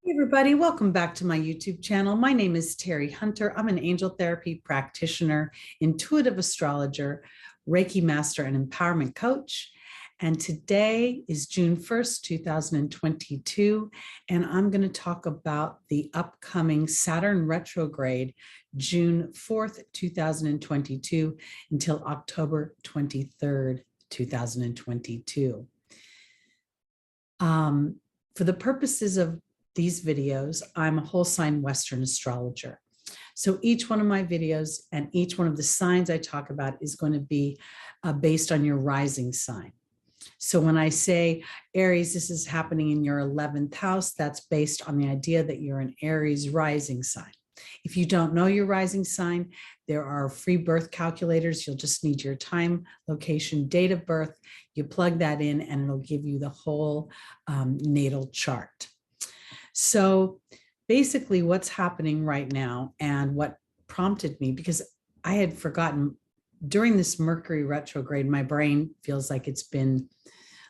Hey everybody, welcome back to my YouTube channel. My name is Teri Hunter. I'm an angel therapy practitioner, intuitive astrologer, Reiki master, and empowerment coach. And today is June 1st, 2022, and I'm going to talk about the upcoming Saturn retrograde, June 4th, 2022 until October 23rd, 2022. For the purposes of these videos, I'm a whole sign Western astrologer. So each one of my videos and each one of the signs I talk about is going to be based on your rising sign. So when I say Aries, this is happening in your 11th house, that's based on the idea that you're an Aries rising sign. If you don't know your rising sign, there are free birth calculators. You'll just need your time, location, date of birth. You plug that in and it'll give you the whole natal chart. So basically what's happening right now and what prompted me, because I had forgotten during this Mercury retrograde, my brain feels like it's been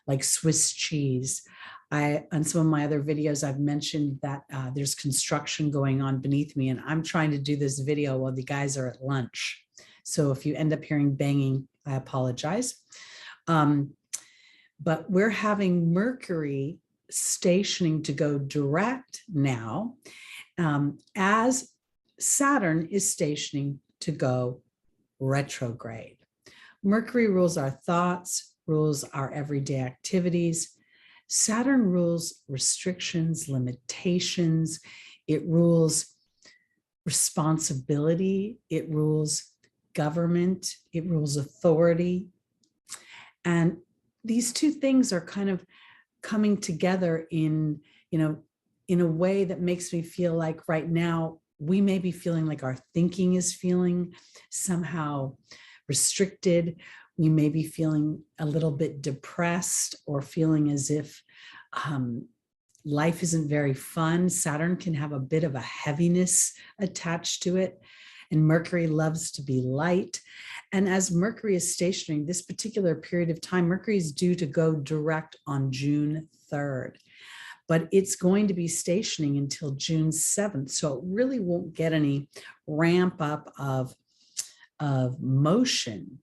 like Swiss cheese. On some of my other videos, I've mentioned that there's construction going on beneath me and I'm trying to do this video while the guys are at lunch. So if you end up hearing banging, I apologize. But we're having Mercury stationing to go direct now, as Saturn is stationing to go retrograde. Mercury rules our thoughts, rules our everyday activities. Saturn rules restrictions, limitations. It rules responsibility. It rules government. It rules authority. And these two things are kind of coming together in a way that makes me feel like right now we may be feeling like our thinking is feeling somehow restricted. We may be feeling a little bit depressed or feeling as if life isn't very fun. Saturn can have a bit of a heaviness attached to it. And Mercury loves to be light. And as Mercury is stationing this particular period of time, Mercury is due to go direct on June 3rd, but it's going to be stationing until June 7th. So it really won't get any ramp up of motion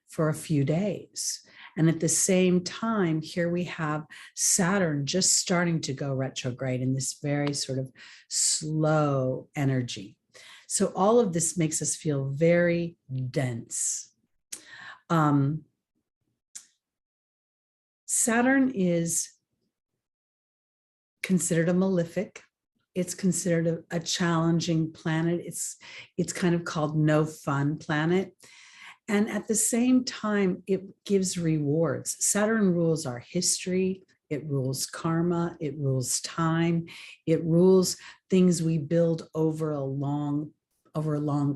for a few days. And at the same time, here we have Saturn just starting to go retrograde in this very sort of slow energy. So all of this makes us feel very dense. Saturn is considered a malefic. It's considered a challenging planet. It's kind of called no fun planet. And at the same time, it gives rewards. Saturn rules our history. It rules karma. It rules time. It rules things we build over a long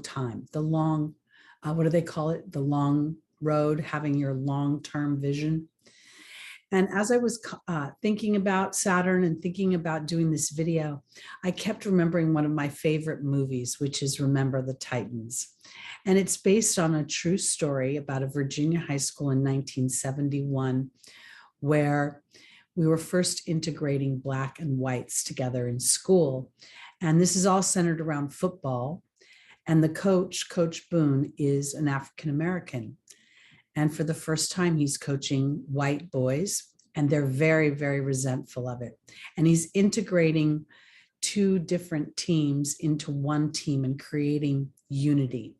time. The long, what do they call it? The long road, having your long-term vision. And as I was thinking about Saturn and thinking about doing this video, I kept remembering one of my favorite movies, which is Remember the Titans. And it's based on a true story about a Virginia high school in 1971, where we were first integrating Black and whites together in school. And this is all centered around football. And the coach, Coach Boone, is an African-American. And for the first time, he's coaching white boys, and they're very, very resentful of it. And he's integrating two different teams into one team and creating unity.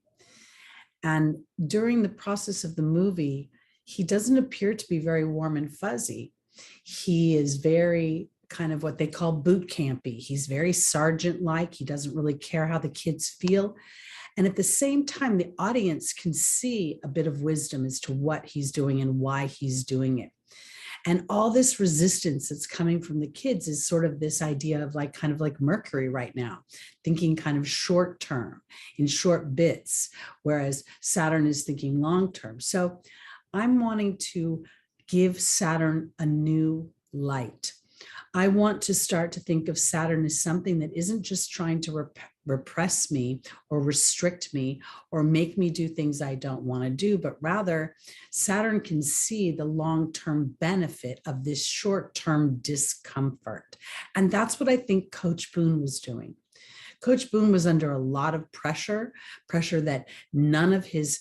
And during the process of the movie, he doesn't appear to be very warm and fuzzy. He is very kind of what they call boot campy. He's very sergeant-like. He doesn't really care how the kids feel. And at the same time, the audience can see a bit of wisdom as to what he's doing and why he's doing it. And all this resistance that's coming from the kids is sort of this idea of like kind of like Mercury right now, thinking kind of short term in short bits, whereas Saturn is thinking long term. So I'm wanting to give Saturn a new light. I want to start to think of Saturn as something that isn't just trying to repress me or restrict me or make me do things I don't want to do, but rather Saturn can see the long-term benefit of this short-term discomfort. And that's what I think Coach Boone was doing. Coach Boone was under a lot of pressure that none of his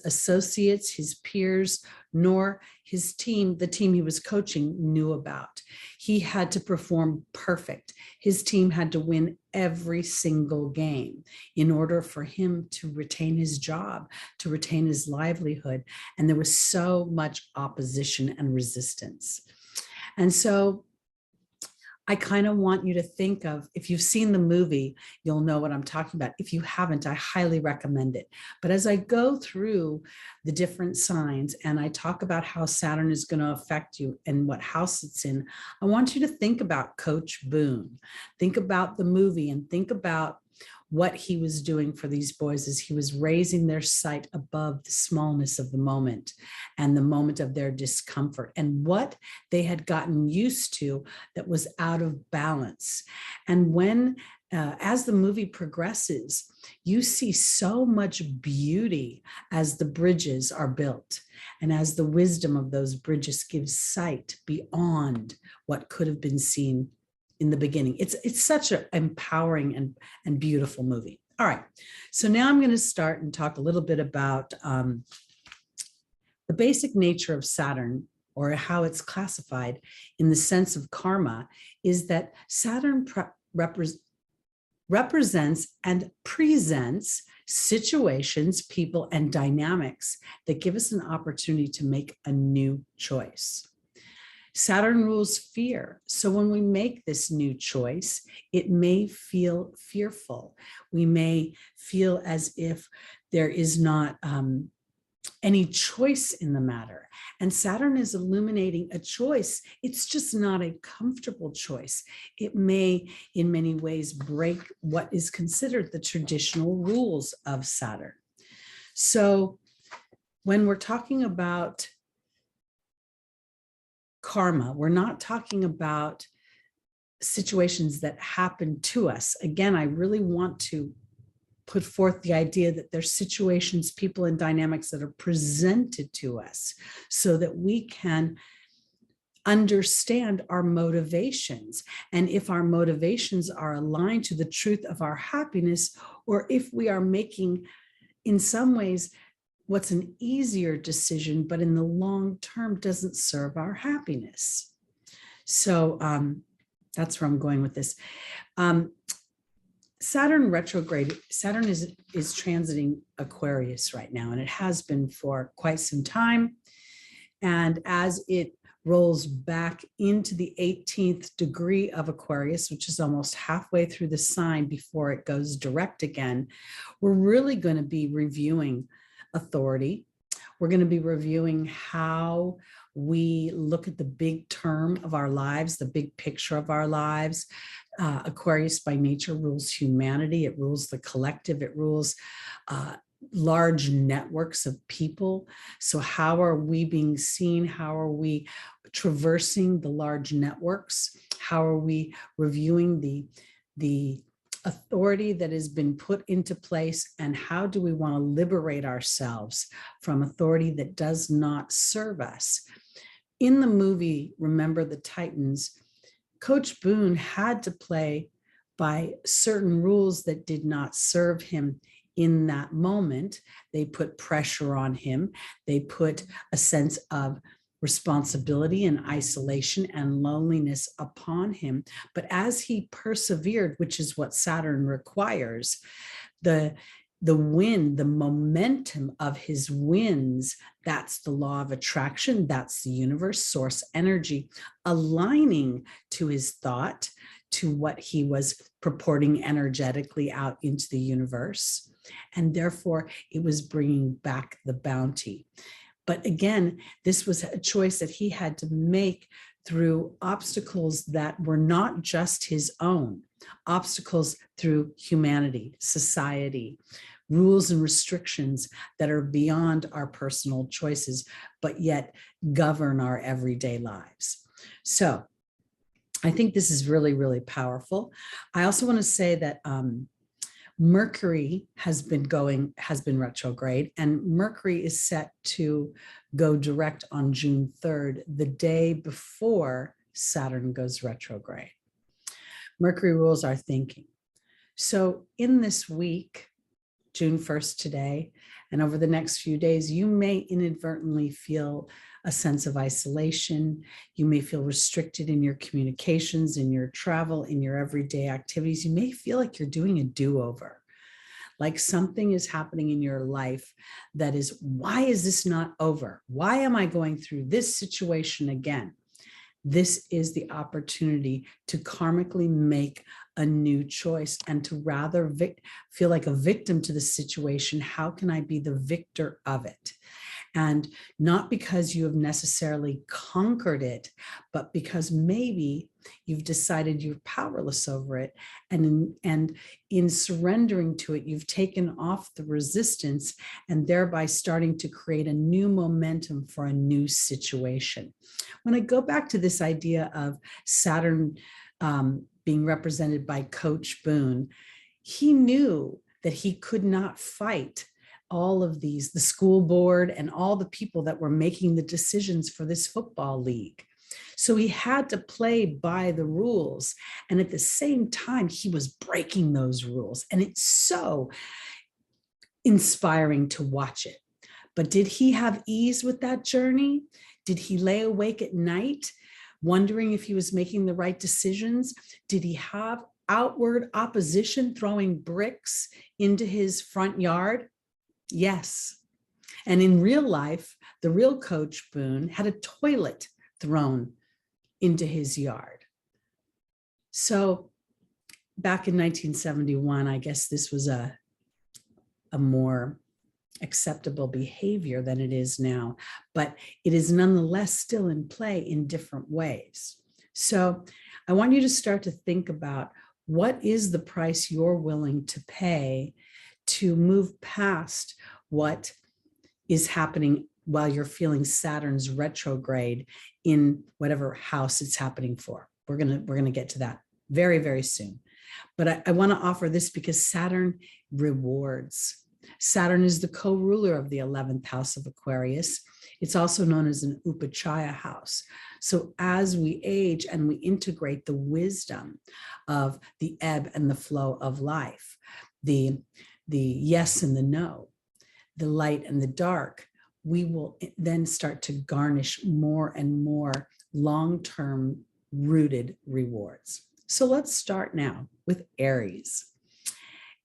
associates, his peers, nor his team, the team he was coaching, knew about. He had to perform perfect. His team had to win every single game in order for him to retain his job, to retain his livelihood. And there was so much opposition and resistance. And so I kind of want you to think of, if you've seen the movie, you'll know what I'm talking about. If you haven't, I highly recommend it. But as I go through the different signs and I talk about how Saturn is going to affect you and what house it's in, I want you to think about Coach Boone. Think about the movie and think about what he was doing for these boys as he was raising their sight above the smallness of the moment and the moment of their discomfort and what they had gotten used to that was out of balance. And when, as the movie progresses, you see so much beauty as the bridges are built and as the wisdom of those bridges gives sight beyond what could have been seen in the beginning. It's such an empowering and beautiful movie. All right, so now I'm going to start and talk a little bit about the basic nature of Saturn, or how it's classified in the sense of karma, is that Saturn represents and presents situations, people, and dynamics that give us an opportunity to make a new choice. Saturn rules fear. So when we make this new choice, it may feel fearful. We may feel as if there is not any choice in the matter. And Saturn is illuminating a choice. It's just not a comfortable choice. It may, in many ways, break what is considered the traditional rules of Saturn. So when we're talking about karma, we're not talking about situations that happen to us. Again, I really want to put forth the idea that there's situations, people, and dynamics that are presented to us so that we can understand our motivations. And if our motivations are aligned to the truth of our happiness, or if we are making, in some ways, what's an easier decision, but in the long term doesn't serve our happiness. So that's where I'm going with this. Saturn retrograde, Saturn is transiting Aquarius right now, and it has been for quite some time. And as it rolls back into the 18th degree of Aquarius, which is almost halfway through the sign before it goes direct again, we're really going to be reviewing authority. We're going to be reviewing how we look at the big term of our lives, the big picture of our lives. Aquarius by nature rules humanity. It rules the collective. It rules large networks of people. So how are we being seen? How are we traversing the large networks? How are we reviewing the authority that has been put into place, and how do we want to liberate ourselves from authority that does not serve us? In the movie, Remember the Titans, Coach Boone had to play by certain rules that did not serve him in that moment. They put pressure on him. They put a sense of responsibility and isolation and loneliness upon him. But as he persevered, which is what Saturn requires, the wind, the momentum of his winds, that's the law of attraction, that's the universe, source energy, aligning to his thought, to what he was purporting energetically out into the universe. And therefore, it was bringing back the bounty. But again, this was a choice that he had to make through obstacles that were not just his own, obstacles through humanity, society, rules and restrictions that are beyond our personal choices, but yet govern our everyday lives. So I think this is really, really powerful. I also want to say that Mercury has been retrograde, and Mercury is set to go direct on June 3rd, the day before Saturn goes retrograde. Mercury rules our thinking. So in this week, June 1st today, and over the next few days, you may inadvertently feel a sense of isolation. You may feel restricted in your communications, in your travel, in your everyday activities. You may feel like you're doing a do-over, like something is happening in your life that is, why is this not over? Why am I going through this situation again? This is the opportunity to karmically make a new choice and to rather feel like a victim to the situation. How can I be the victor of it? And not because you have necessarily conquered it, but because maybe you've decided you're powerless over it. And in surrendering to it, you've taken off the resistance and thereby starting to create a new momentum for a new situation. When I go back to this idea of Saturn being represented by Coach Boone, he knew that he could not fight all of these, the school board and all the people that were making the decisions for this football league. So he had to play by the rules. And at the same time, he was breaking those rules. And it's so inspiring to watch it. But did he have ease with that journey? Did he lay awake at night, wondering if he was making the right decisions? Did he have outward opposition throwing bricks into his front yard? Yes. And in real life, the real Coach Boone had a toilet thrown into his yard. So back in 1971, I guess this was a more acceptable behavior than it is now, but it is nonetheless still in play in different ways. So I want you to start to think about, what is the price you're willing to pay to move past what is happening while you're feeling Saturn's retrograde in whatever house it's happening for. We're gonna get to that very, very soon. But I want to offer this because Saturn rewards. Saturn is the co-ruler of the 11th house of Aquarius. It's also known as an upachaya house. So as we age and we integrate the wisdom of the ebb and the flow of life, the yes and the no, the light and the dark, we will then start to garnish more and more long-term rooted rewards. So let's start now with Aries.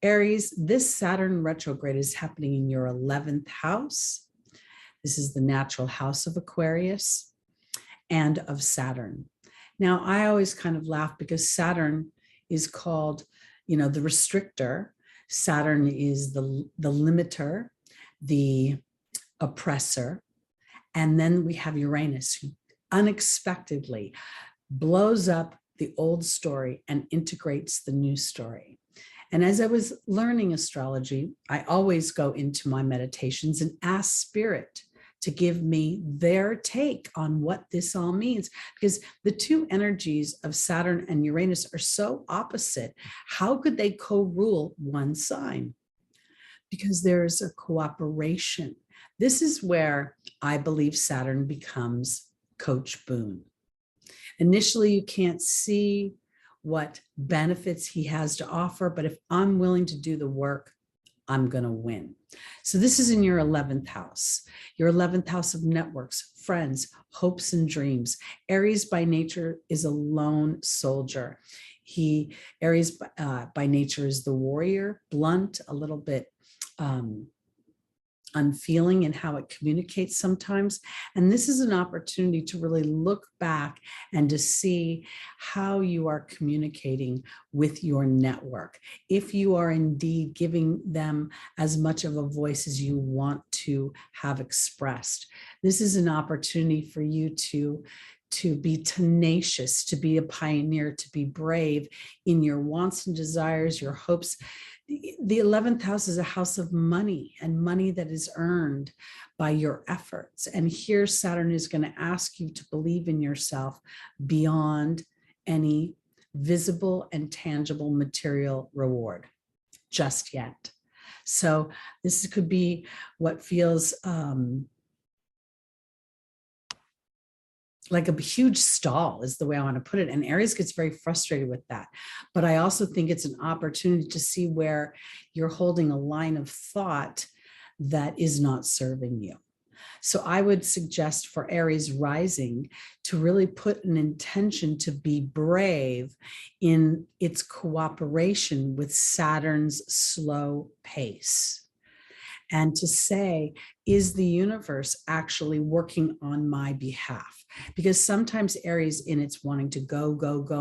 Aries, this Saturn retrograde is happening in your 11th house. This is the natural house of Aquarius and of Saturn. Now, I always kind of laugh because Saturn is called, the restrictor. Saturn is the limiter, the oppressor. And then we have Uranus, who unexpectedly blows up the old story and integrates the new story. And as I was learning astrology, I always go into my meditations and ask Spirit to give me their take on what this all means, because the two energies of Saturn and Uranus are so opposite. How could they co-rule one sign? Because there's a cooperation. This is where I believe Saturn becomes Coach Boone. Initially, you can't see what benefits he has to offer, but if I'm willing to do the work, I'm going to win. So this is in your 11th house, your 11th house of networks, friends, hopes, and dreams. Aries by nature is a lone soldier. Aries by nature is the warrior, blunt, a little bit unfeeling in how it communicates sometimes. And this is an opportunity to really look back and to see how you are communicating with your network. If you are indeed giving them as much of a voice as you want to have expressed, this is an opportunity for you to be tenacious, to be a pioneer, to be brave in your wants and desires, your hopes. The 11th house is a house of money, and money that is earned by your efforts. And here Saturn is going to ask you to believe in yourself beyond any visible and tangible material reward. just yet. So this could be what feels like a huge stall is the way I want to put it. And Aries gets very frustrated with that. But I also think it's an opportunity to see where you're holding a line of thought that is not serving you. So I would suggest for Aries rising to really put an intention to be brave in its cooperation with Saturn's slow pace. And to say, is the universe actually working on my behalf? Because sometimes Aries, in its wanting to go,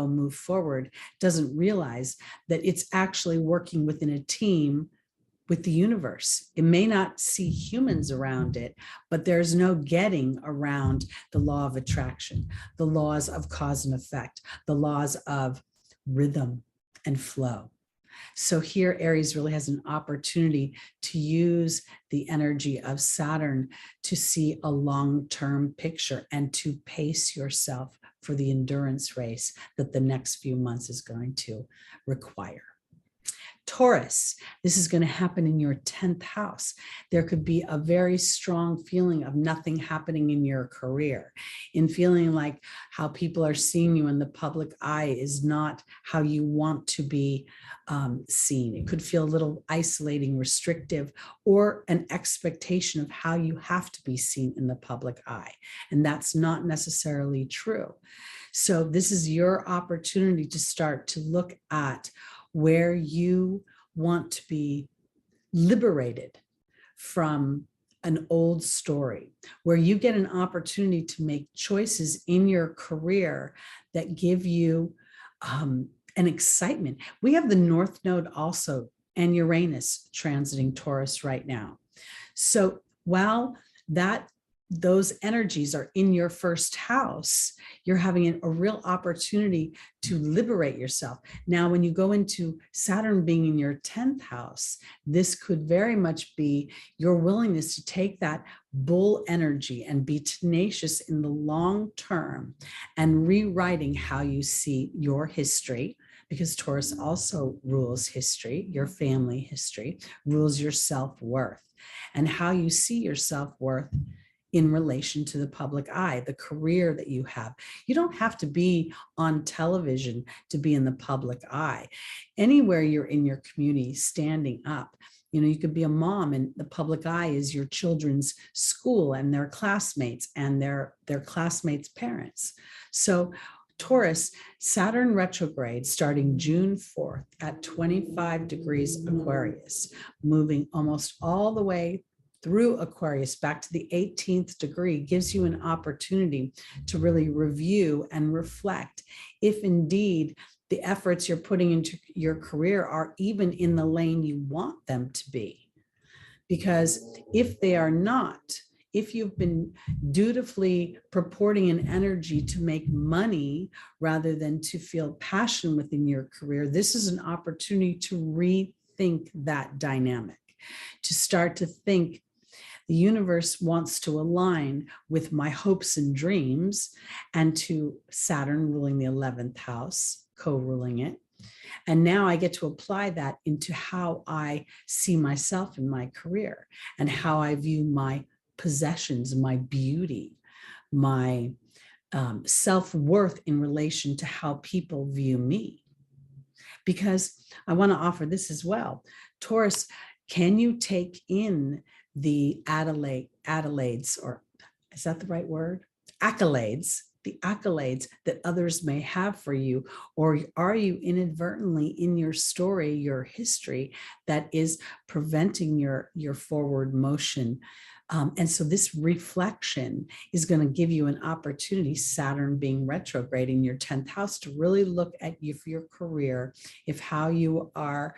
move forward, doesn't realize that it's actually working within a team with the universe. It may not see humans around it, but there's no getting around the law of attraction, the laws of cause and effect, the laws of rhythm and flow. So here, Aries really has an opportunity to use the energy of Saturn to see a long-term picture and to pace yourself for the endurance race that the next few months is going to require. Taurus, this is going to happen in your 10th house. There could be a very strong feeling of nothing happening in your career, in feeling like how people are seeing you in the public eye is not how you want to be seen. It could feel a little isolating, restrictive, or an expectation of how you have to be seen in the public eye. And that's not necessarily true. So this is your opportunity to start to look at where you want to be liberated from an old story, where you get an opportunity to make choices in your career that give you an excitement. We have the North Node also and Uranus transiting Taurus right now. So while those energies are in your first house, you're having a real opportunity to liberate yourself. Now, when you go into Saturn being in your 10th house, this could very much be your willingness to take that bull energy and be tenacious in the long term and rewriting how you see your history, because Taurus also rules history, your family history, rules your self-worth, and how you see your self-worth in relation to the public eye, the career that you have. You don't have to be on television to be in the public eye. Anywhere you're in your community, standing up, you could be a mom and the public eye is your children's school and their classmates and their classmates' parents. So Taurus, Saturn retrograde starting June 4th at 25 degrees Aquarius, moving almost all the way through Aquarius back to the 18th degree, gives you an opportunity to really review and reflect if indeed the efforts you're putting into your career are even in the lane you want them to be. Because if they are not, if you've been dutifully purporting an energy to make money rather than to feel passion within your career, this is an opportunity to rethink that dynamic, to start to think, the universe wants to align with my hopes and dreams, and to Saturn ruling the 11th house, co-ruling it. And now I get to apply that into how I see myself in my career and how I view my possessions, my beauty, my self-worth in relation to how people view me. Because I want to offer this as well. Taurus, can you take in the accolades, or is that the right word? Accolades, the accolades that others may have for you, or are you inadvertently in your story, your history, that is preventing your forward motion? And so this reflection is going to give you an opportunity, Saturn being retrograde in your 10th house, to really look at your career, if how you are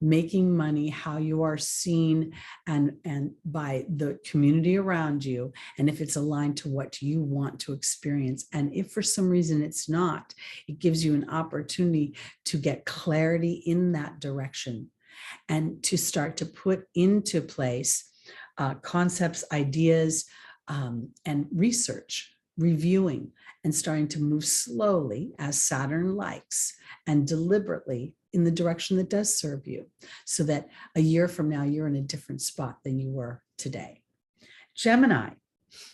making money, how you are seen and by the community around you, and if it's aligned to what you want to experience. And if for some reason it's not, it gives you an opportunity to get clarity in that direction and to start to put into place concepts, ideas, and research reviewing and starting to move slowly, as Saturn likes, and deliberately in the direction that does serve you, so that a year from now, you're in a different spot than you were today. Gemini,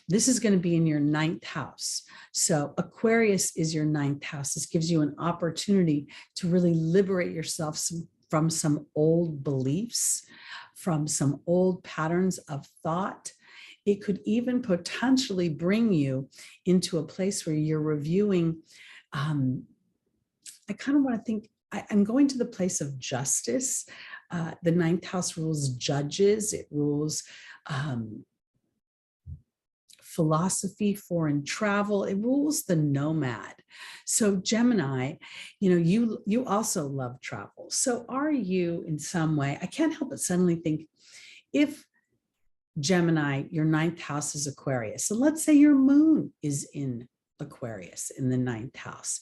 this is going to be in your 9th house. So Aquarius is your 9th house. This gives you an opportunity to really liberate yourself from some old beliefs, from some old patterns of thought. It could even potentially bring you into a place where you're reviewing. I kind of want to think, I'm going to the place of justice. The 9th house rules judges. It rules philosophy, foreign travel. It rules the nomad. So Gemini, you also love travel. So are you in some way, I can't help but suddenly think, if Gemini, your 9th house is Aquarius. So let's say your moon is in Aquarius in the 9th house.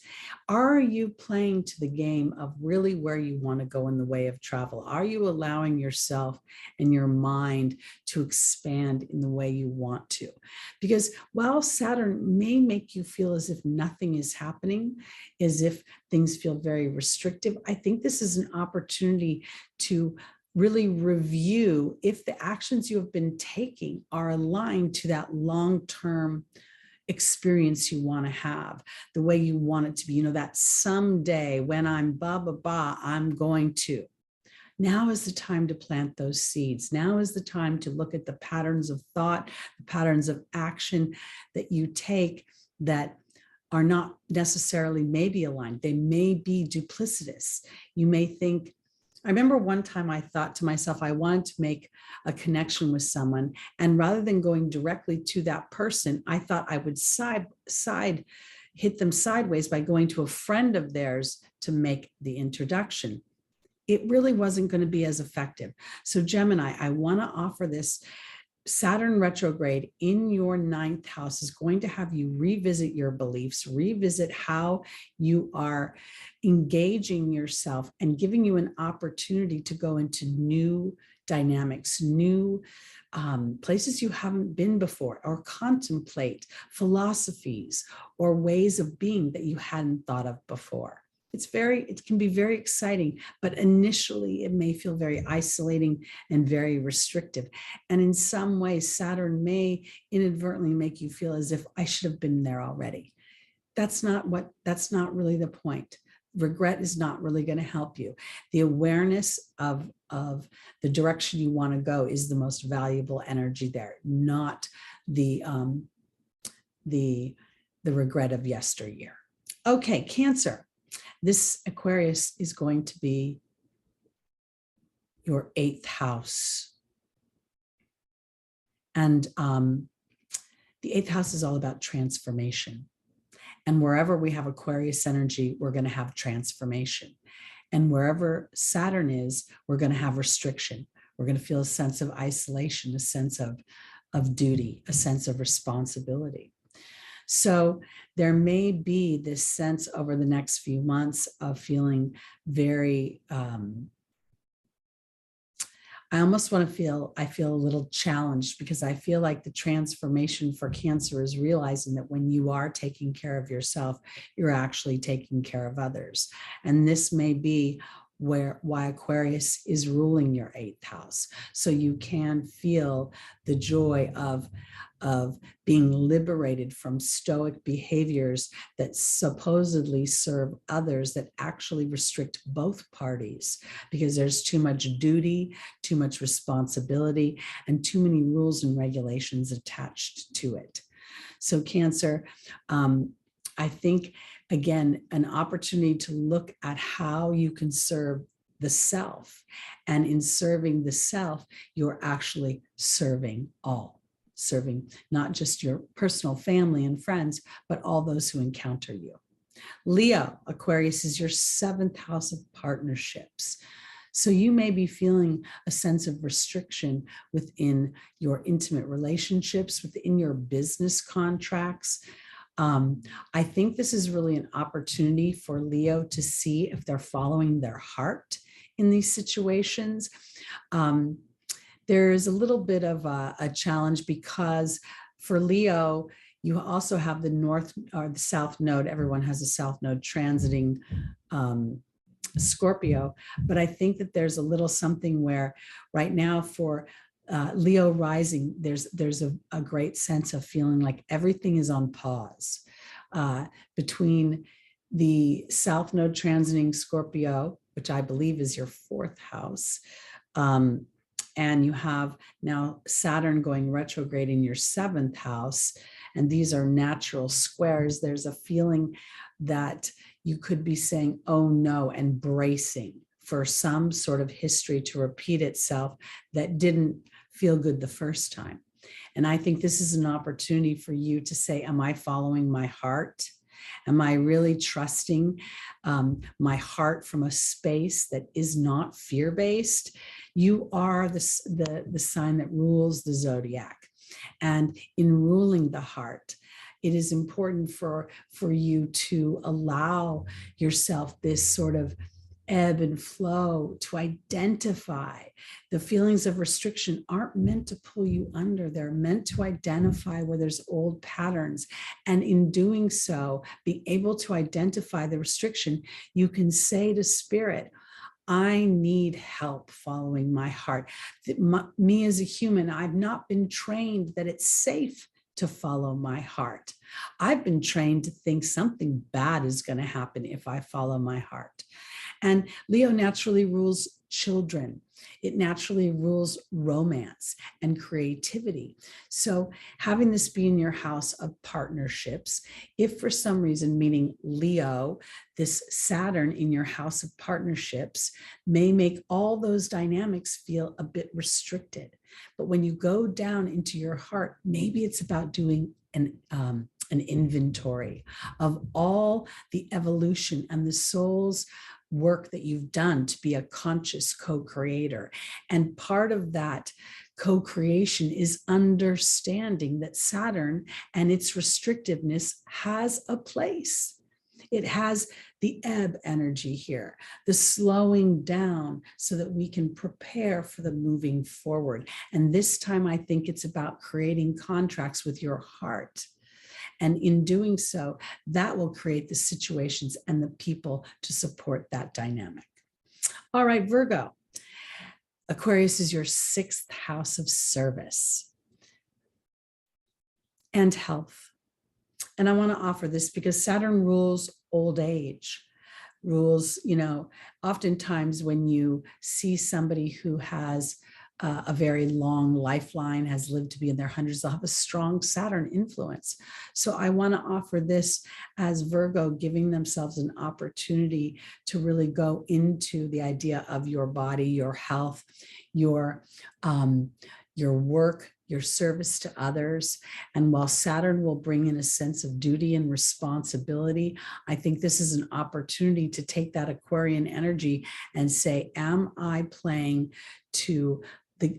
Are you playing to the game of really where you want to go in the way of travel? Are you allowing yourself and your mind to expand in the way you want to? Because while Saturn may make you feel as if nothing is happening, as if things feel very restrictive, I think this is an opportunity to really review if the actions you have been taking are aligned to that long-term experience you want to have, the way you want it to be, that someday when I'm blah, blah, blah, I'm going to. Now is the time to plant those seeds. Now is the time to look at the patterns of thought, the patterns of action that you take that are not necessarily maybe aligned. They may be duplicitous. You may think, I remember one time I thought to myself, I wanted to make a connection with someone. And rather than going directly to that person, I thought I would hit them sideways by going to a friend of theirs to make the introduction. It really wasn't going to be as effective. So Gemini, I want to offer this. Saturn retrograde in your 9th house is going to have you revisit your beliefs, revisit how you are engaging yourself, and giving you an opportunity to go into new dynamics, new places you haven't been before, or contemplate philosophies or ways of being that you hadn't thought of before. It can be very exciting, but initially it may feel very isolating and very restrictive. And in some ways, Saturn may inadvertently make you feel as if I should have been there already. That's not really the point. Regret is not really going to help you. The awareness of the direction you want to go is the most valuable energy there, not the regret of yesteryear. Okay, Cancer. This Aquarius is going to be your 8th house. And the 8th house is all about transformation. And wherever we have Aquarius energy, we're going to have transformation. And wherever Saturn is, we're going to have restriction. We're going to feel a sense of isolation, a sense of duty, a sense of responsibility. So there may be this sense over the next few months of feeling very, I almost want to feel a little challenged, because I feel like the transformation for Cancer is realizing that when you are taking care of yourself, you're actually taking care of others. And this may be why Aquarius is ruling your 8th house. So you can feel the joy of being liberated from stoic behaviors that supposedly serve others, that actually restrict both parties, because there's too much duty, too much responsibility, and too many rules and regulations attached to it. So Cancer, I think, again, an opportunity to look at how you can serve the self. And in serving the self, you're actually serving all. Serving not just your personal family and friends, but all those who encounter you. Leo, Aquarius is your 7th house of partnerships. So you may be feeling a sense of restriction within your intimate relationships, within your business contracts. I think this is really an opportunity for Leo to see if they're following their heart in these situations. There's a little bit of a challenge, because for Leo, You also have the north or the south node. Everyone has a south node transiting Scorpio, but I think that there's a little something where right now for Leo rising, there's a great sense of feeling like everything is on pause between the south node transiting Scorpio, which I believe is your fourth house. And you have now Saturn going retrograde in your seventh house. And these are natural squares. There's a feeling that you could be saying, oh no, and bracing for some sort of history to repeat itself that didn't feel good the first time. And I think this is an opportunity for you to say, am I following my heart? Am I really trusting my heart from a space that is not fear-based? You are the sign that rules the zodiac. And in ruling the heart, it is important for you to allow yourself this sort of ebb and flow, to identify the feelings of restriction aren't meant to pull you under. They're meant to identify where there's old patterns. And in doing so, be able to identify the restriction, you can say to spirit, I need help following my heart. Me as a human, I've not been trained that it's safe to follow my heart. I've been trained to think something bad is going to happen if I follow my heart. And Leo naturally rules children. It naturally rules romance and creativity. So having this be in your house of partnerships, if for some reason, meaning Leo, this Saturn in your house of partnerships may make all those dynamics feel a bit restricted. But when you go down into your heart, maybe it's about doing an inventory of all the evolution and the soul's work that you've done to be a conscious co-creator. And part of that co-creation is understanding that Saturn and its restrictiveness has a place. It has the ebb energy here, the slowing down so that we can prepare for the moving forward. And this time, I think it's about creating contracts with your heart. And in doing so, that will create the situations and the people to support that dynamic. All right, Virgo. Aquarius is your sixth house of service and health. And I want to offer this because Saturn rules old age, rules, oftentimes when you see somebody who has a very long lifeline, has lived to be in their hundreds, they'll have a strong Saturn influence. So I want to offer this as Virgo, giving themselves an opportunity to really go into the idea of your body, your health, your work, your service to others. And while Saturn will bring in a sense of duty and responsibility, I think this is an opportunity to take that Aquarian energy and say, am I playing to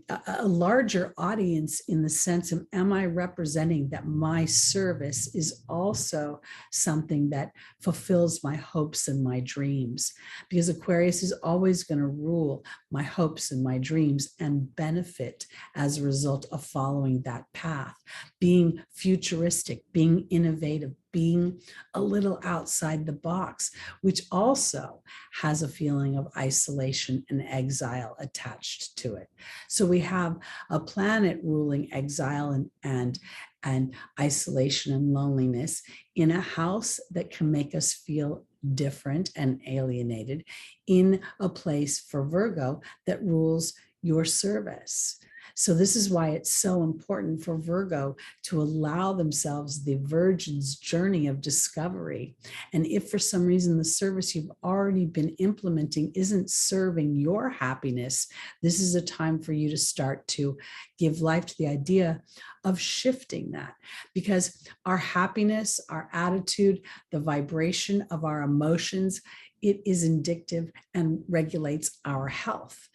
a larger audience in the sense of, am I representing that my service is also something that fulfills my hopes and my dreams? Because Aquarius is always going to rule my hopes and my dreams and benefit as a result of following that path, being futuristic, being innovative, being a little outside the box, which also has a feeling of isolation and exile attached to it. So we have a planet ruling exile and isolation and loneliness in a house that can make us feel different and alienated, in a place for Virgo that rules your service. So this is why it's so important for Virgo to allow themselves the Virgin's journey of discovery. And if for some reason the service you've already been implementing isn't serving your happiness, this is a time for you to start to give life to the idea of shifting that, because our happiness, our attitude, the vibration of our emotions, it is indicative and regulates our health.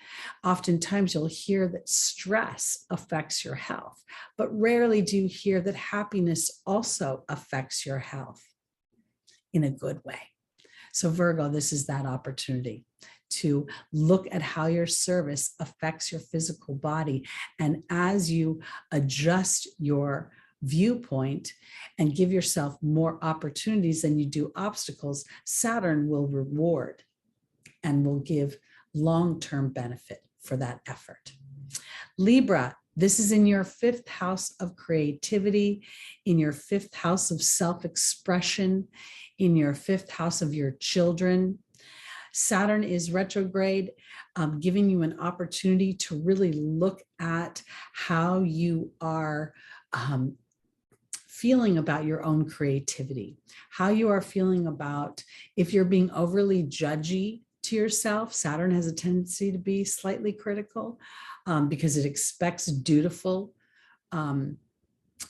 Oftentimes you'll hear that stress affects your health, but rarely do you hear that happiness also affects your health in a good way. So Virgo, this is that opportunity to look at how your service affects your physical body. And as you adjust your viewpoint and give yourself more opportunities than you do obstacles, Saturn will reward and will give long-term benefit for that effort. Libra, this is in your 5th house of creativity, in your 5th house of self-expression, in your 5th house of your children. Saturn is retrograde, giving you an opportunity to really look at how you are feeling about your own creativity, how you are feeling about if you're being overly judgy to yourself. Saturn has a tendency to be slightly critical because it expects dutiful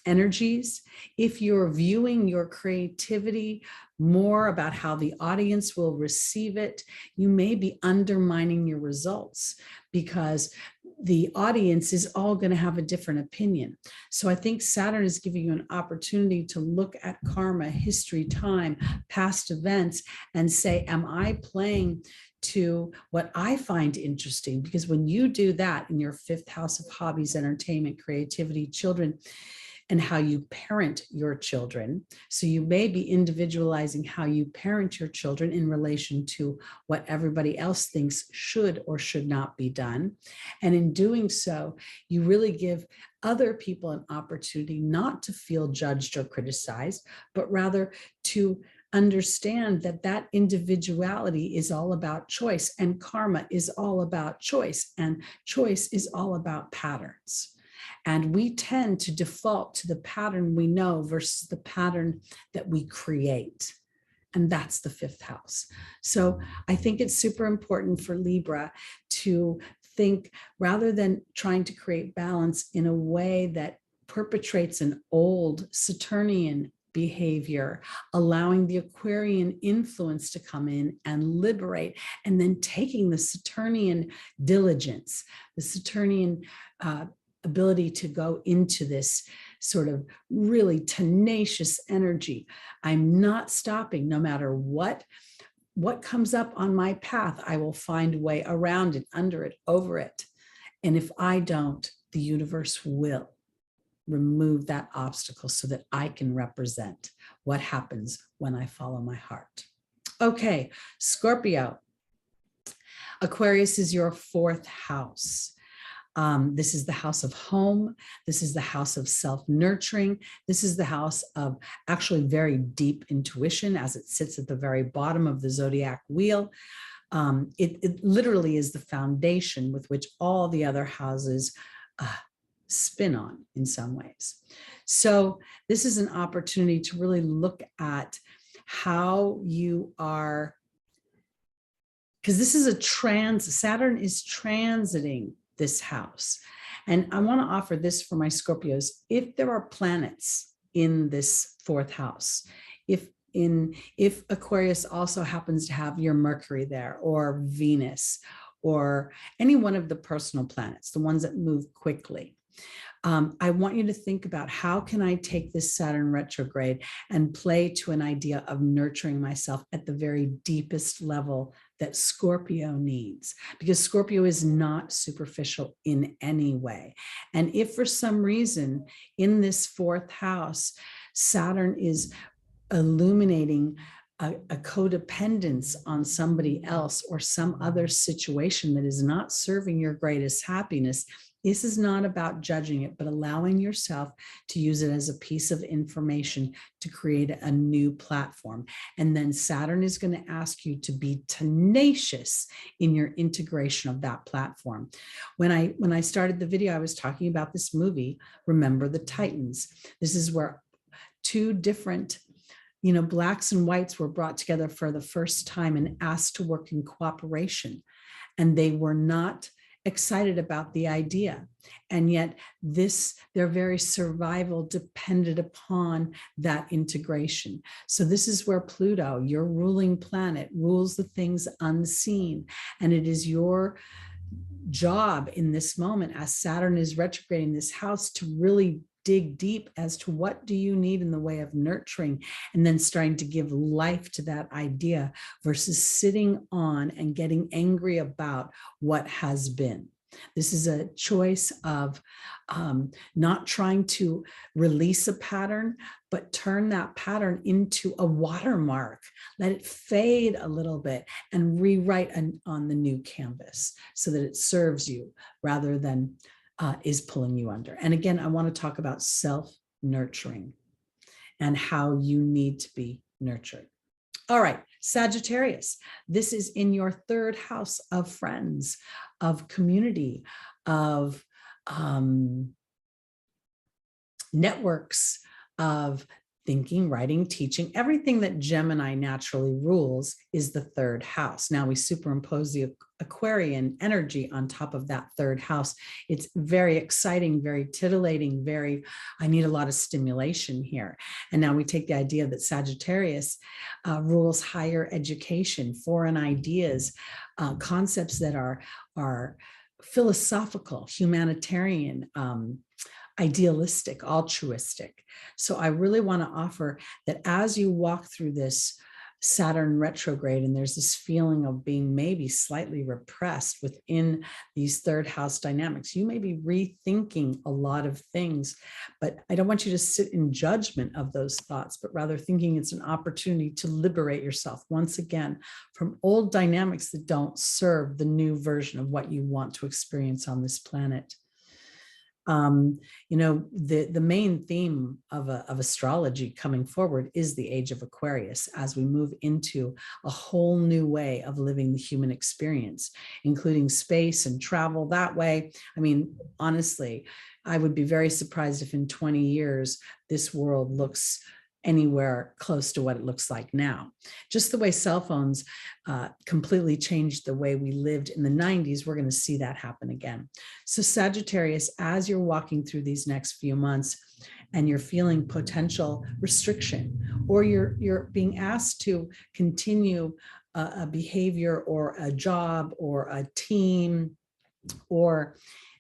energies. If you're viewing your creativity more about how the audience will receive it, you may be undermining your results because the audience is all going to have a different opinion. So I think Saturn is giving you an opportunity to look at karma, history, time, past events, and say, am I playing to what I find interesting? Because when you do that in your 5th house of hobbies, entertainment, creativity, children, and how you parent your children. So you may be individualizing how you parent your children in relation to what everybody else thinks should or should not be done. And in doing so, you really give other people an opportunity not to feel judged or criticized, but rather to understand that that individuality is all about choice, and karma is all about choice, and choice is all about patterns. And we tend to default to the pattern we know versus the pattern that we create. And that's the 5th house. So I think it's super important for Libra to think, rather than trying to create balance in a way that perpetrates an old Saturnian behavior, allowing the Aquarian influence to come in and liberate, and then taking the Saturnian diligence, the Saturnian ability to go into this sort of really tenacious energy. I'm not stopping no matter what comes up on my path. I will find a way around it, under it, over it. And if I don't, the universe will remove that obstacle so that I can represent what happens when I follow my heart. Okay, Scorpio. Aquarius is your 4th house. This is the house of home. This is the house of self-nurturing. This is the house of actually very deep intuition, as it sits at the very bottom of the zodiac wheel. It literally is the foundation with which all the other houses spin on in some ways. So this is an opportunity to really look at how you are, because this is Saturn is transiting this house. And I want to offer this for my Scorpios. If there are planets in this 4th house, if Aquarius also happens to have your Mercury there, or Venus, or any one of the personal planets, the ones that move quickly, I want you to think about, how can I take this Saturn retrograde and play to an idea of nurturing myself at the very deepest level that Scorpio needs, because Scorpio is not superficial in any way. And if for some reason in this 4th house, Saturn is illuminating a codependence on somebody else or some other situation that is not serving your greatest happiness, this is not about judging it, but allowing yourself to use it as a piece of information to create a new platform. And then Saturn is going to ask you to be tenacious in your integration of that platform. When I started the video, I was talking about this movie, Remember the Titans. This is where 2 different blacks and whites were brought together for the first time and asked to work in cooperation. And they were not excited about the idea. And yet their very survival depended upon that integration. So this is where Pluto, your ruling planet, rules the things unseen. And it is your job in this moment, as Saturn is retrograding this house, to really dig deep as to what do you need in the way of nurturing, and then starting to give life to that idea versus sitting on and getting angry about what has been. This is a choice of not trying to release a pattern, but turn that pattern into a watermark. Let it fade a little bit and rewrite on the new canvas so that it serves you rather than is pulling you under. And again, I want to talk about self-nurturing and how you need to be nurtured. All right, Sagittarius, this is in your third house of friends, of community, of networks, of thinking, writing, teaching. Everything that Gemini naturally rules is the third house. Now we superimpose the Aquarian energy on top of that third house. It's very exciting, very titillating, I need a lot of stimulation here. And now we take the idea that Sagittarius rules higher education, foreign ideas, concepts that are philosophical, humanitarian, idealistic, altruistic. So I really want to offer that as you walk through this Saturn retrograde, and there's this feeling of being maybe slightly repressed within these third house dynamics, you may be rethinking a lot of things, but I don't want you to sit in judgment of those thoughts, but rather thinking it's an opportunity to liberate yourself once again from old dynamics that don't serve the new version of what you want to experience on this planet. You know, the main theme of astrology coming forward is the age of Aquarius as we move into a whole new way of living the human experience, including space and travel that way. I mean, honestly, I would be very surprised if in 20 years, this world looks anywhere close to what it looks like now. Just the way cell phones completely changed the way we lived in the 90s, we're going to see that happen again. So Sagittarius, as you're walking through these next few months and you're feeling potential restriction, or you're being asked to continue a behavior or a job or a team, or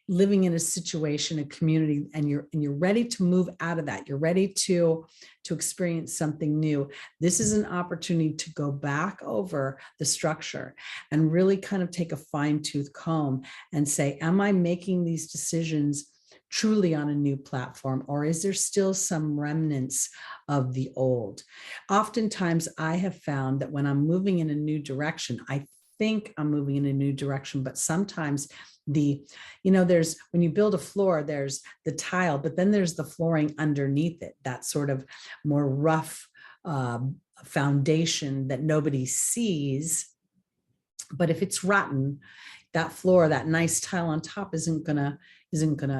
living in a situation, a community, and you're ready to move out of that. You're ready to experience something new. This is an opportunity to go back over the structure and really kind of take a fine-tooth comb and say, am I making these decisions truly on a new platform, or is there still some remnants of the old? Oftentimes, I have found that when I'm moving in a new direction, I think I'm moving in a new direction, but sometimes there's, when you build a floor, there's the tile, but then there's the flooring underneath it, that sort of more rough foundation that nobody sees. But if it's rotten, that floor, that nice tile on top isn't gonna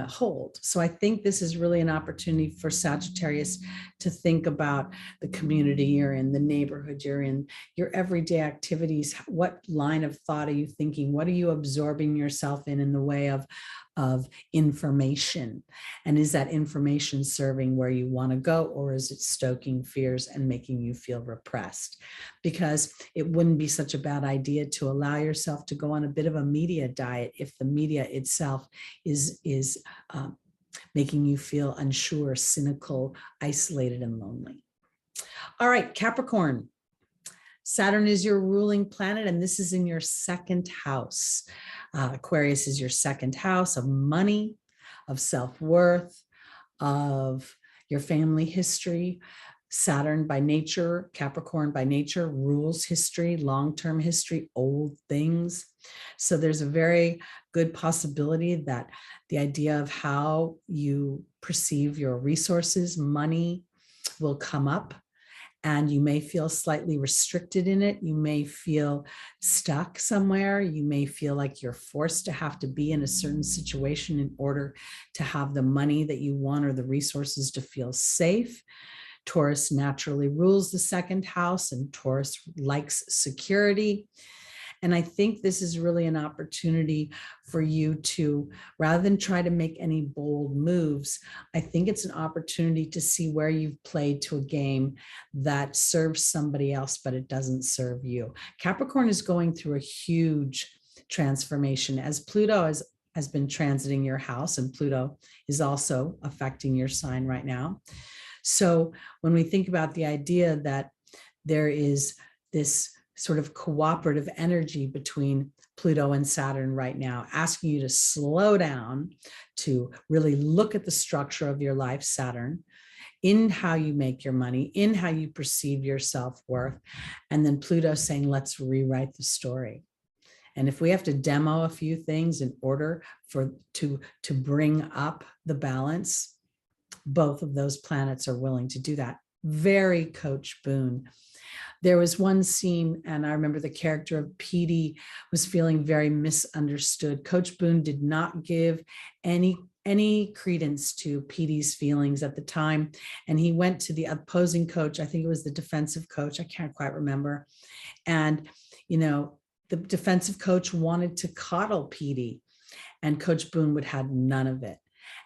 hold. So I think this is really an opportunity for Sagittarius to think about the community you're in, the neighborhood you're in, your everyday activities. What line of thought are you thinking? What are you absorbing yourself in the way of information? And is that information serving where you want to go, or is it stoking fears and making you feel repressed? Because it wouldn't be such a bad idea to allow yourself to go on a bit of a media diet if the media itself is making you feel unsure, cynical, isolated, and lonely. All right, Capricorn. Saturn is your ruling planet, and this is in your second house. Aquarius is your second house of money, of self-worth, of your family history. Saturn by nature, Capricorn by nature, rules history, long-term history, old things. So there's a very good possibility that the idea of how you perceive your resources, money, will come up, and you may feel slightly restricted in it. You may feel stuck somewhere. You may feel like you're forced to have to be in a certain situation in order to have the money that you want or the resources to feel safe. Taurus naturally rules the second house, and Taurus likes security. And I think this is really an opportunity for you to, rather than try to make any bold moves, I think it's an opportunity to see where you've played to a game that serves somebody else, but it doesn't serve you. Capricorn is going through a huge transformation as Pluto has been transiting your house, and Pluto is also affecting your sign right now. So when we think about the idea that there is this sort of cooperative energy between Pluto and Saturn right now, asking you to slow down, to really look at the structure of your life, Saturn, in how you make your money, in how you perceive your self-worth. And then Pluto saying, let's rewrite the story. And if we have to demo a few things in order to bring up the balance, both of those planets are willing to do that. Very Coach Boone. There was one scene, and I remember the character of Petey was feeling very misunderstood. Coach Boone did not give any credence to Petey's feelings at the time. And he went to the opposing coach. I think it was the defensive coach. I can't quite remember. And, you know, the defensive coach wanted to coddle Petey, and Coach Boone would have none of it.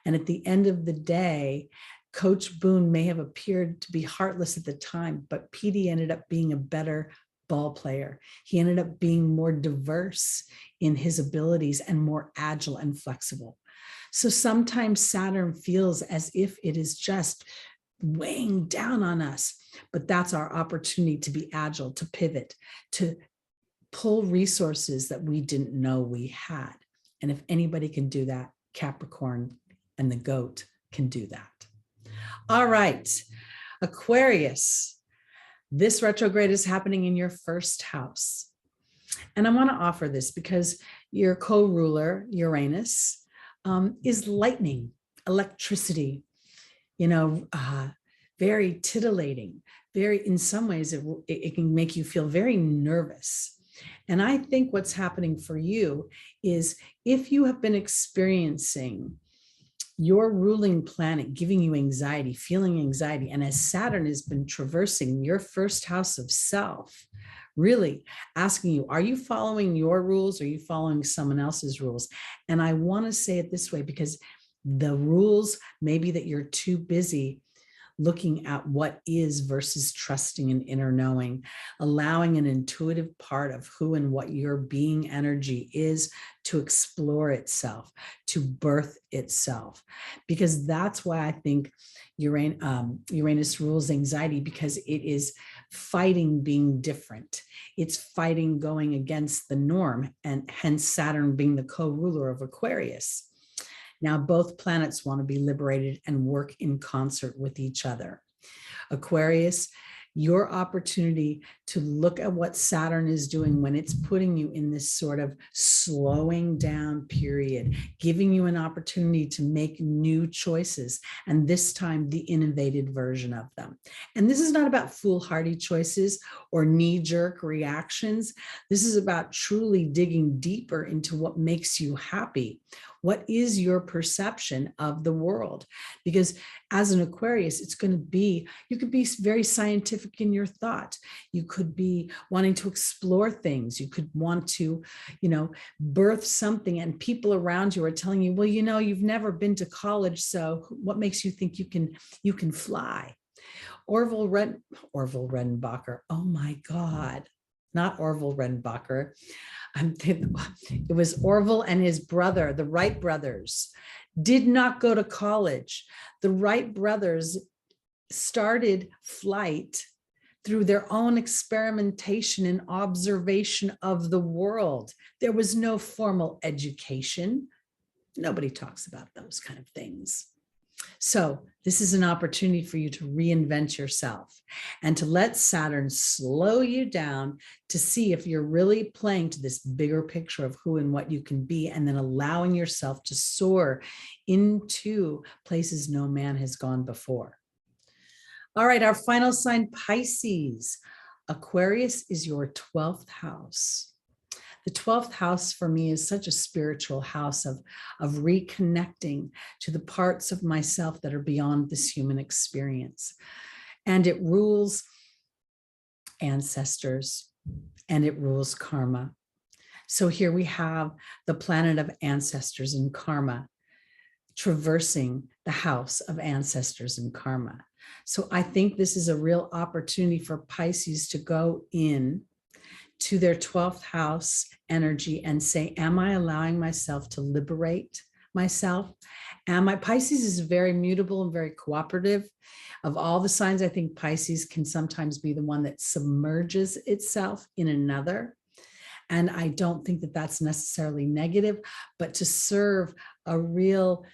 And at the end of the day, Coach Boone may have appeared to be heartless at the time, but Petey ended up being a better ball player. He ended up being more diverse in his abilities and more agile and flexible. So sometimes Saturn feels as if it is just weighing down on us, but that's our opportunity to be agile, to pivot, to pull resources that we didn't know we had. And if anybody can do that, Capricorn and the goat can do that. All right, Aquarius, this retrograde is happening in your first house. And I want to offer this because your co-ruler, Uranus, is lightning, electricity, you know, very titillating, very, in some ways, it can make you feel very nervous. And I think what's happening for you is if you have been experiencing your ruling planet giving you anxiety, feeling anxiety, and as Saturn has been traversing your first house of self, really asking you, are you following your rules? Or are you following someone else's rules? And I want to say it this way because the rules may be that you're too busy looking at what is versus trusting an inner knowing, allowing an intuitive part of who and what your being energy is to explore itself, to birth itself. Because that's why I think Uranus rules anxiety, because it is fighting being different. It's fighting going against the norm, and hence Saturn being the co-ruler of Aquarius. Now, both planets want to be liberated and work in concert with each other. Aquarius, your opportunity to look at what Saturn is doing when it's putting you in this sort of slowing down period, giving you an opportunity to make new choices, and this time the innovative version of them. And this is not about foolhardy choices or knee-jerk reactions. This is about truly digging deeper into what makes you happy. What is your perception of the world? Because as an Aquarius, it's going to be, you could be very scientific in your thought. You could be wanting to explore things. You could want to, you know, birth something, and people around you are telling you, well, you know, you've never been to college, so what makes you think you can fly? Orville Redenbacher. Oh my God, not Orville Redenbacher. It was Orville and his brother, the Wright brothers, did not go to college. The Wright brothers started flight through their own experimentation and observation of the world. There was no formal education. Nobody talks about those kind of things. So this is an opportunity for you to reinvent yourself and to let Saturn slow you down to see if you're really playing to this bigger picture of who and what you can be, and then allowing yourself to soar into places no man has gone before. All right, our final sign, Pisces. Aquarius is your 12th house. The 12th house for me is such a spiritual house of reconnecting to the parts of myself that are beyond this human experience. And it rules ancestors and it rules karma. So here we have the planet of ancestors and karma traversing the house of ancestors and karma. So I think this is a real opportunity for Pisces to go in to their 12th house energy and say, am I allowing myself to liberate myself. And my Pisces is very mutable and very cooperative. Of all the signs, I think Pisces can sometimes be the one that submerges itself in another. And I don't think that that's necessarily negative, but to serve a real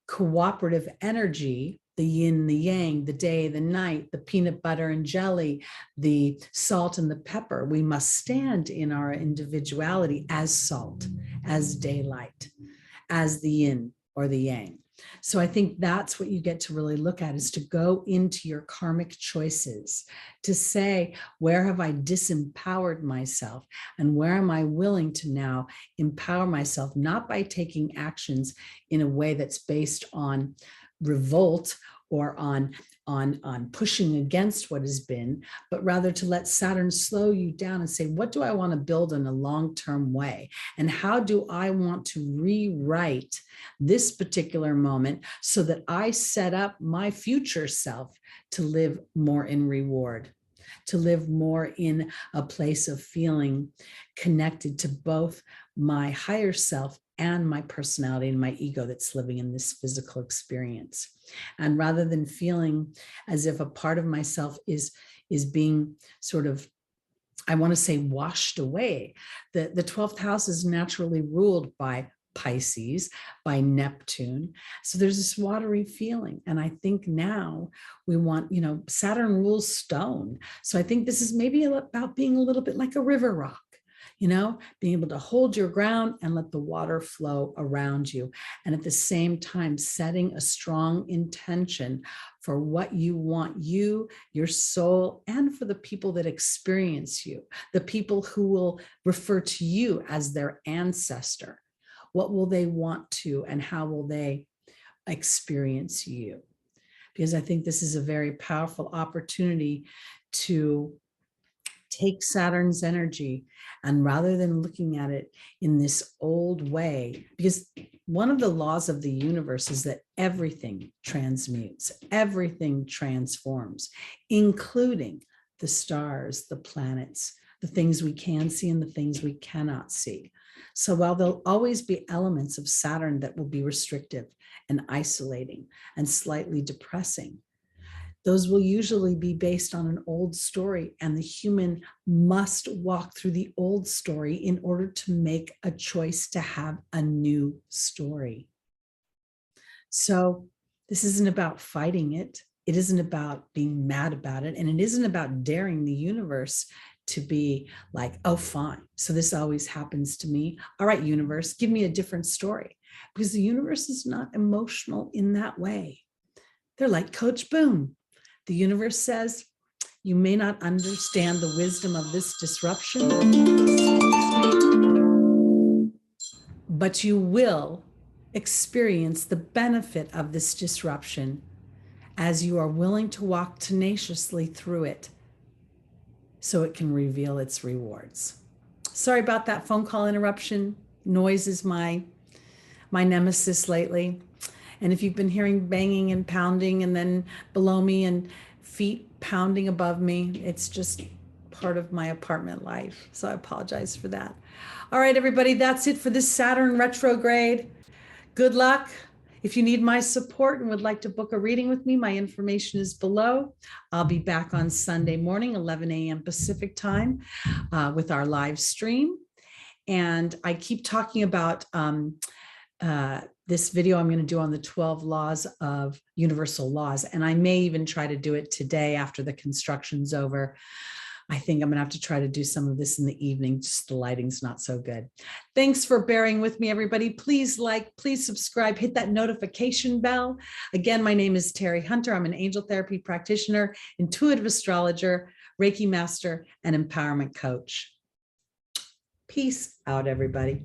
cooperative energy, the yin, the yang, the day, the night, the peanut butter and jelly, the salt and the pepper, we must stand in our individuality as salt, as daylight, as the yin or the yang. So I think that's what you get to really look at, is to go into your karmic choices, to say, where have I disempowered myself and where am I willing to now empower myself, not by taking actions in a way that's based on revolt or on pushing against what has been, but rather to let Saturn slow you down and say, what do I want to build in a long-term way? And how do I want to rewrite this particular moment so that I set up my future self to live more in reward, to live more in a place of feeling connected to both my higher self and my personality and my ego that's living in this physical experience. And rather than feeling as if a part of myself is being sort of, I want to say, washed away. The 12th house is naturally ruled by Pisces, by Neptune. So there's this watery feeling. And I think now we want, Saturn rules stone. So I think this is maybe about being a little bit like a river rock. Being able to hold your ground and let the water flow around you. And at the same time, setting a strong intention for what you want you, your soul, and for the people that experience you, the people who will refer to you as their ancestor. What will they want to, and how will they experience you? Because I think this is a very powerful opportunity to take Saturn's energy, and rather than looking at it in this old way, because one of the laws of the universe is that everything transmutes, everything transforms, including the stars, the planets, the things we can see and the things we cannot see. So while there'll always be elements of Saturn that will be restrictive and isolating and slightly depressing, those will usually be based on an old story, and the human must walk through the old story in order to make a choice to have a new story. So this isn't about fighting it. It isn't about being mad about it. And it isn't about daring the universe to be like, oh, fine. So this always happens to me. All right, universe, give me a different story. Because the universe is not emotional in that way. They're like Coach Boone. The universe says, you may not understand the wisdom of this disruption, but you will experience the benefit of this disruption as you are willing to walk tenaciously through it so it can reveal its rewards. Sorry about that phone call interruption. Noise is my nemesis lately. And if you've been hearing banging and pounding and then below me and feet pounding above me, it's just part of my apartment life. So I apologize for that. All right, everybody, that's it for this Saturn retrograde. Good luck. If you need my support and would like to book a reading with me, my information is below. I'll be back on Sunday morning, 11 a.m. Pacific time with our live stream. And I keep talking about this video I'm going to do on the 12 laws of universal laws. And I may even try to do it today after the construction's over. I think I'm going to have to try to do some of this in the evening. Just the lighting's not so good. Thanks for bearing with me, everybody. Please like, please subscribe, hit that notification bell. Again, my name is Teri Hunter. I'm an angel therapy practitioner, intuitive astrologer, Reiki master, and empowerment coach. Peace out, everybody.